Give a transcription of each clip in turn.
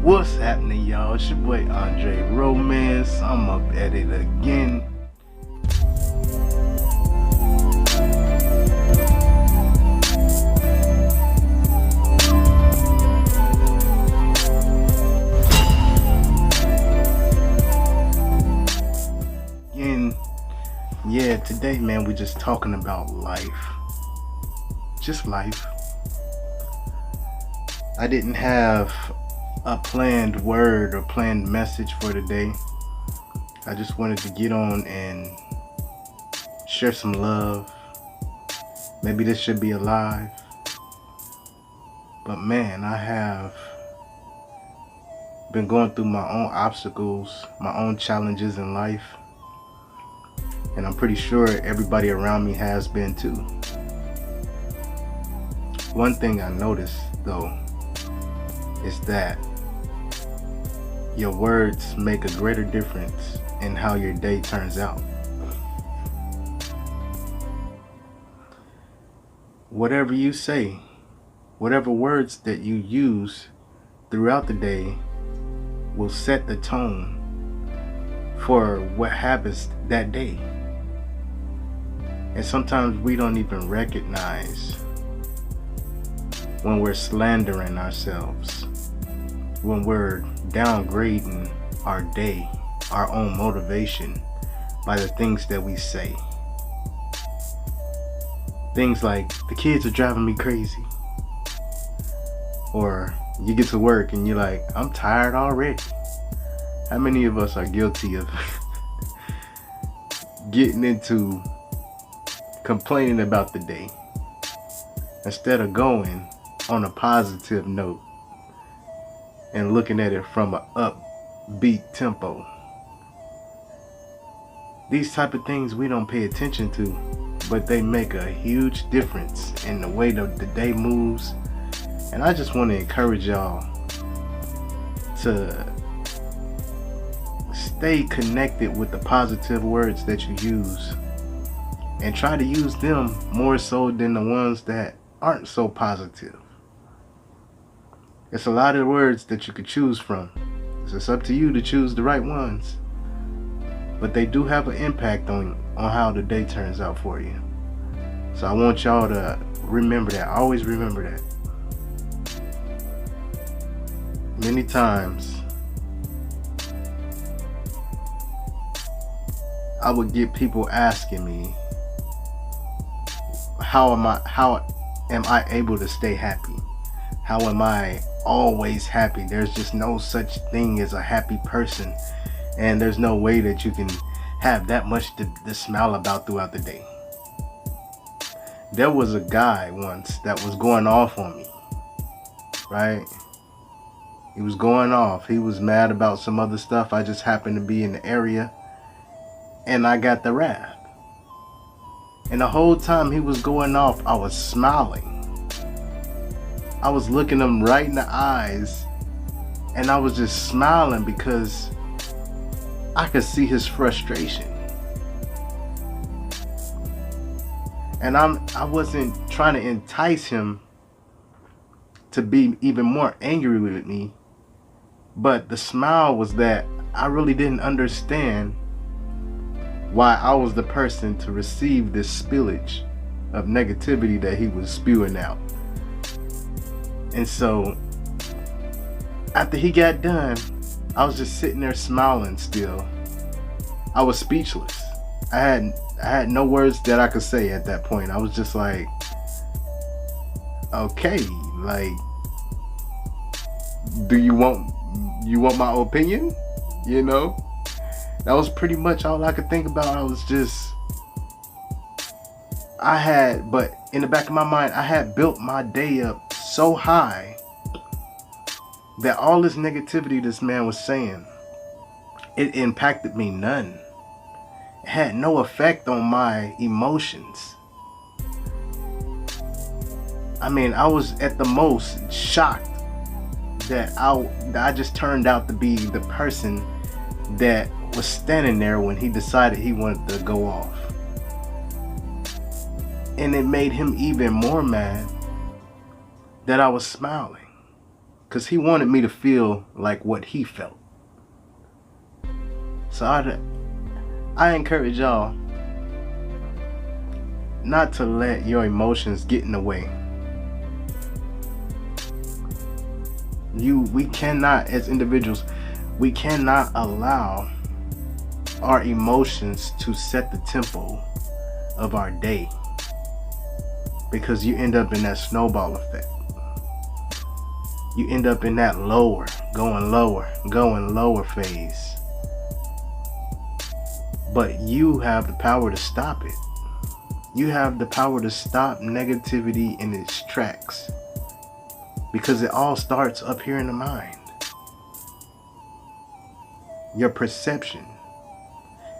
What's happening, y'all? It's your boy Andre Romance. I'm up at it again. And yeah, today, man, we're just talking about life. Just life. I didn't have a planned word or planned message for today. I just wanted to get on and share some love. Maybe this should be alive. But man, I have been going through my own obstacles, my own challenges in life. And I'm pretty sure everybody around me has been too. One thing I noticed though is that your words make a greater difference in how your day turns out. Whatever you say, whatever words that you use throughout the day will set the tone for what happens that day. And sometimes we don't even recognize when we're slandering ourselves, when we're downgrading our day, our own motivation by the things that we say. Things like, the kids are driving me crazy. Or you get to work and you're like, I'm tired already. How many of us are guilty of getting into complaining about the day instead of going on a positive note and looking at it from an upbeat tempo? These type of things we don't pay attention to, but they make a huge difference in the way that the day moves. And I just want to encourage y'all to stay connected with the positive words that you use and try to use them more so than the ones that aren't so positive. It's a lot of words that you could choose from. So it's up to you to choose the right ones. But they do have an impact on how the day turns out for you. So I want y'all to remember that. Always remember that. Many times I would get people asking me, how am I able to stay happy? How am I always happy? There's just no such thing as a happy person, and there's no way that you can have that much to smile about throughout the day. There was a guy once that was going off on me, right? He was going off. He was mad about some other stuff. I just happened to be in the area and I got the wrath. And the whole time he was going off, I was smiling. I was looking him right in the eyes and I was just smiling because I could see his frustration. And I wasn't trying to entice him to be even more angry with me. But the smile was that I really didn't understand why I was the person to receive this spillage of negativity that he was spewing out. And so after he got done, I was just sitting there smiling still. I was speechless. I had no words that I could say at that point. I was just like, okay, like, do you want my opinion? You know? That was pretty much all I could think about. But in the back of my mind, I had built my day up so high that all this negativity this man was saying, it impacted me none. It had no effect on my emotions. I mean, I was at the most shocked that I just turned out to be the person that was standing there when he decided he wanted to go off. And it made him even more mad that I was smiling. because he wanted me to feel like what he felt. So I encourage y'all not to let your emotions get in the way. We cannot, as individuals, we cannot allow our emotions to set the tempo of our day, because you end up in that snowball effect. You end up in that going lower phase. But you have the power to stop it. You have the power to stop negativity in its tracks, because it all starts up here in the mind. Your perception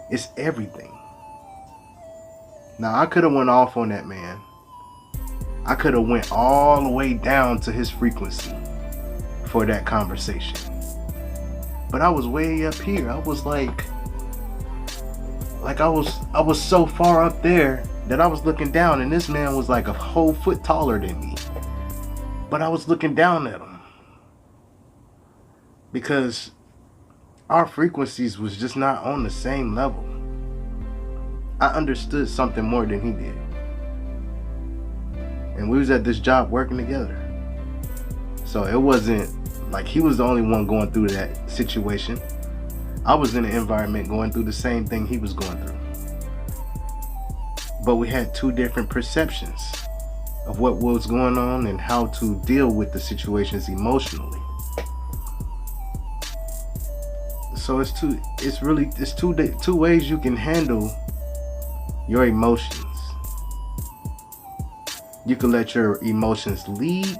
is everything. Now, I could have went off on that man. I could have went all the way down to his frequency for that conversation. But I was way up here. I was like I was so far up there that I was looking down, and this man was like a whole foot taller than me. But I was looking down at him, because our frequencies was just not on the same level. I understood something more than he did. And we was at this job working together. So it wasn't like he was the only one going through that situation. I was in an environment going through the same thing he was going through. But we had two different perceptions of what was going on and how to deal with the situations emotionally. So it's two ways you can handle your emotions. You can let your emotions lead,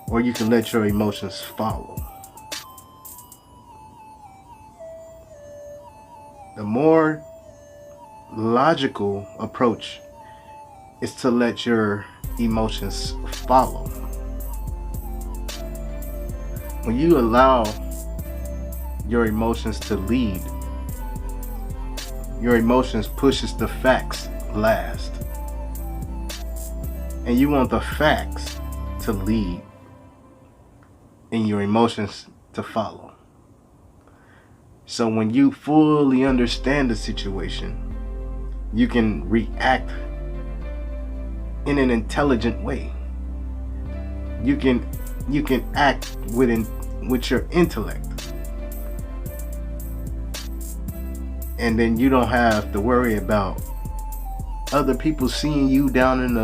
or you can let your emotions follow. The more logical approach is to let your emotions follow. When you allow your emotions to lead, your emotions pushes the facts last. And you want the facts to lead and your emotions to follow. So when you fully understand the situation, you can react in an intelligent way. You can act with your intellect. And then you don't have to worry about other people seeing you down in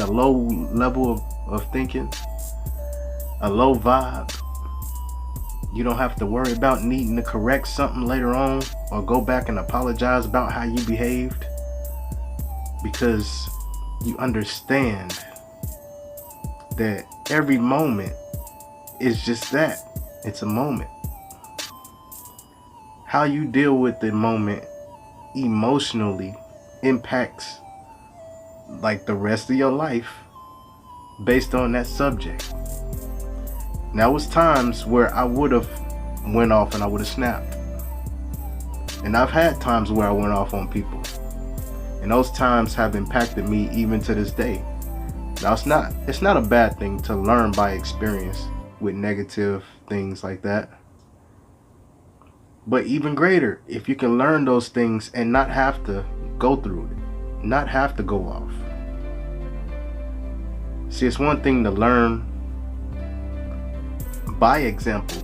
a low level of thinking, a low vibe. You don't have to worry about needing to correct something later on or go back and apologize about how you behaved, because you understand that every moment is just that. It's a moment. How you deal with the moment emotionally impacts like the rest of your life based on that subject. Now, it was times where I would have went off and I would have snapped. And I've had times where I went off on people. And those times have impacted me even to this day. Now, it's not a bad thing to learn by experience with negative things like that. But even greater, if you can learn those things and not have to go through it, not have to go off. See, it's one thing to learn by example,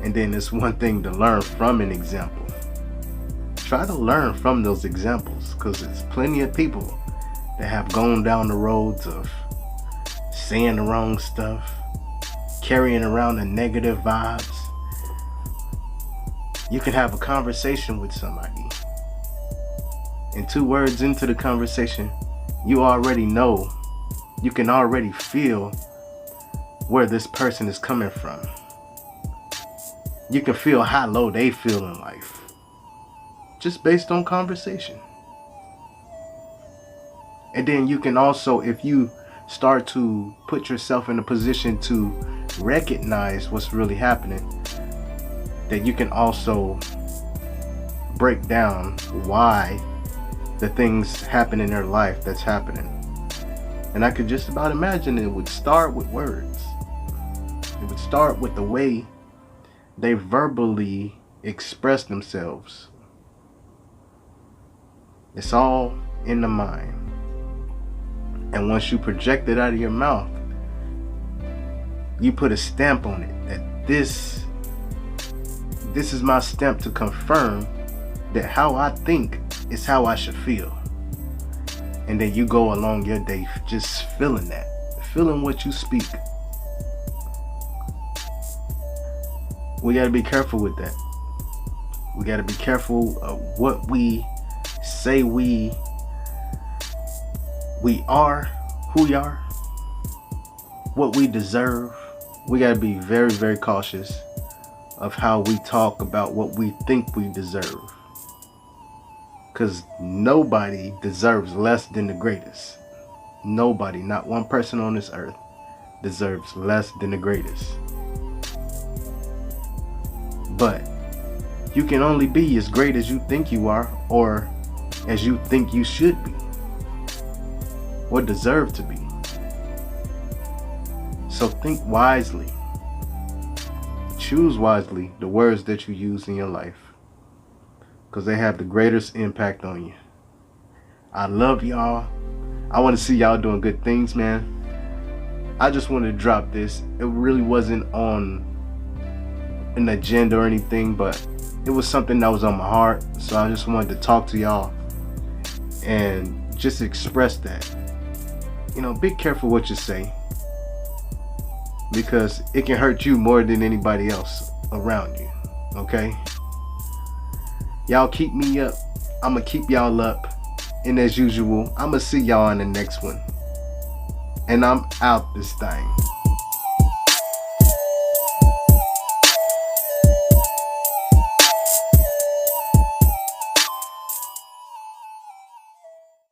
and then it's one thing to learn from an example. Try to learn from those examples, because there's plenty of people that have gone down the roads of saying the wrong stuff, carrying around the negative vibes. You can have a conversation with somebody, and 2 words into the conversation, you already know, you can already feel where this person is coming from. You can feel how low they feel in life, just based on conversation. And then you can also, if you start to put yourself in a position to recognize what's really happening, that you can also break down why the things happen in their life that's happening. And I could just about imagine it would start with words. would start with the way they verbally express themselves. It's all in the mind. And once you project it out of your mouth, you put a stamp on it that this is my stamp to confirm that how I think is how I should feel. And then you go along your day just feeling that, feeling what you speak. We got to be careful with that. We got to be careful of what we say we are, who we are, what we deserve. We got to be very, very cautious of how we talk about what we think we deserve. Because nobody deserves less than the greatest. Nobody, not one person on this earth, deserves less than the greatest. But you can only be as great as you think you are, or as you think you should be, or deserve to be. So think wisely. Choose wisely the words that you use in your life, because they have the greatest impact on you. I love y'all. I want to see y'all doing good things, man. I just wanted to drop this. It really wasn't on an agenda or anything, but it was something that was on my heart. So I just wanted to talk to y'all and just express that. You know, be careful what you say, because it can hurt you more than anybody else around you. Okay? Y'all keep me up. I'm gonna keep y'all up. And as usual, I'm gonna see y'all in the next one. And I'm out this thing.